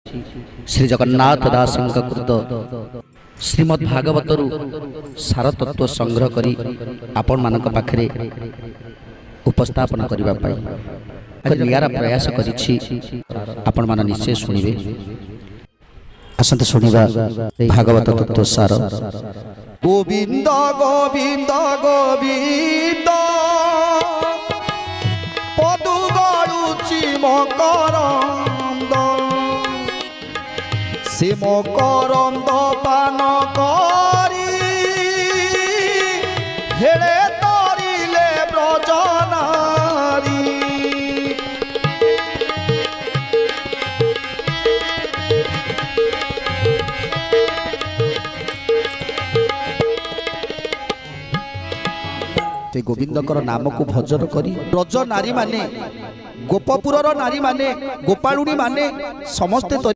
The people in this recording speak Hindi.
श्री जगन्नाथ दास कृत श्रीमद् भागवतरु सार तत्व संग्रह करी आपण मानक पाखरे उपस्थापन करिबा पाई नियारा प्रयास करिछि। आपण मान निश्चय सुनिबे। आसंत सुनिबा भागवत तत्व सार। गोविंद गोविंद गोविंद पदु गळुछि मकरंद से मकरंद पान करी हेले तरिले ब्रजनारी ते गोविंदकर नाम को भजन करी ब्रज नारी माने गोपपुरर नारी माने गोपालुनी माने समस्ते